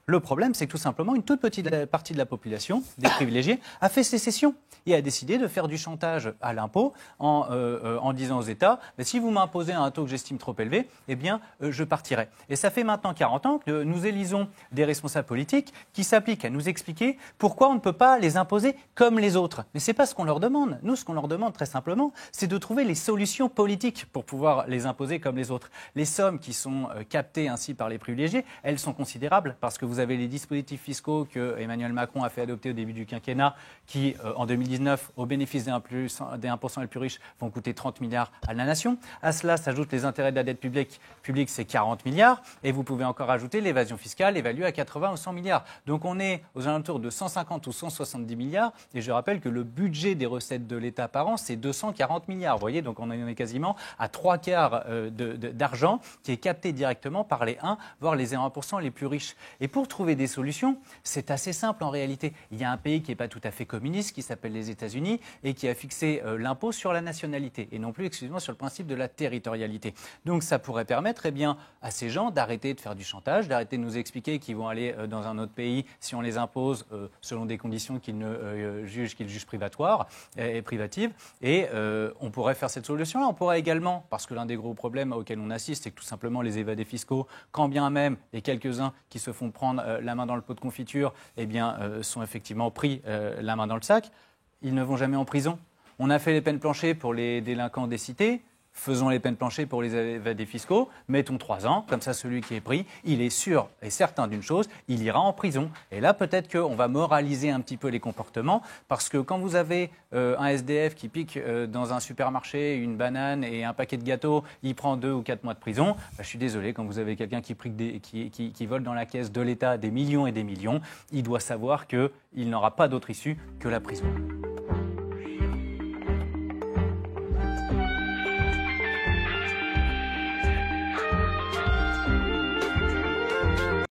Le problème, c'est que tout simplement, une toute petite partie de la population, des privilégiés, a fait sécession et a décidé de faire du chantage à l'impôt en disant aux États, si vous m'imposez un taux que j'estime trop élevé, eh bien, je partirai. Et ça fait maintenant 40 ans que nous élisons des responsables politiques qui s'appliquent à nous expliquer pourquoi on ne peut pas les imposer comme les autres. Mais ce n'est pas ce qu'on leur demande. Nous, ce qu'on leur demande très simplement, c'est de trouver les solutions politiques pour pouvoir les imposer comme les autres. Les sommes qui sont captées ainsi par les privilégiés, elles sont considérables parce que vous avez les dispositifs fiscaux que Emmanuel Macron a fait adopter au début du quinquennat qui, en 2019, au bénéfice des 1% les plus riches, vont coûter 30 milliards à la nation. À cela s'ajoutent les intérêts de la dette publique, c'est 40 milliards. Et vous pouvez encore ajouter l'évasion fiscale évaluée à 80 ou 100 milliards. Donc on est aux alentours de 150 ou 170 milliards. Et je rappelle que le budget des recettes de l'État par an, c'est 240 milliards. Vous voyez, donc on est quasiment à 3/4 d'argent qui est capté directement par les 1, voire les 0,1% les plus riches. Et pour trouver des solutions, c'est assez simple en réalité. Il y a un pays qui n'est pas tout à fait communiste, qui s'appelle les États-Unis, et qui a fixé l'impôt sur la nationalité, et non plus exclusivement sur le principe de la territorialité. Donc ça pourrait permettre à ces gens d'arrêter de faire du chantage, d'arrêter de nous expliquer qu'ils vont aller dans un autre pays si on les impose selon des conditions qu'ils jugent privatoires et privatives. Et on pourrait faire cette solution-là. On pourrait également, parce que l'un des gros problèmes auxquels on assiste, c'est que tout simplement les évadés fiscaux, quand bien même les quelques-uns qui se font prendre la main dans le pot de confiture, sont effectivement pris la main dans le sac, ils ne vont jamais en prison. On a fait les peines planchées pour les délinquants des cités. Faisons les peines planchées pour les évadés fiscaux, mettons 3 ans, comme ça celui qui est pris, il est sûr et certain d'une chose, il ira en prison. Et là peut-être qu'on va moraliser un petit peu les comportements, parce que quand vous avez un SDF qui pique dans un supermarché une banane et un paquet de gâteaux, il prend 2 ou 4 mois de prison, je suis désolé, quand vous avez quelqu'un qui vole dans la caisse de l'État des millions et des millions, il doit savoir qu'il n'aura pas d'autre issue que la prison.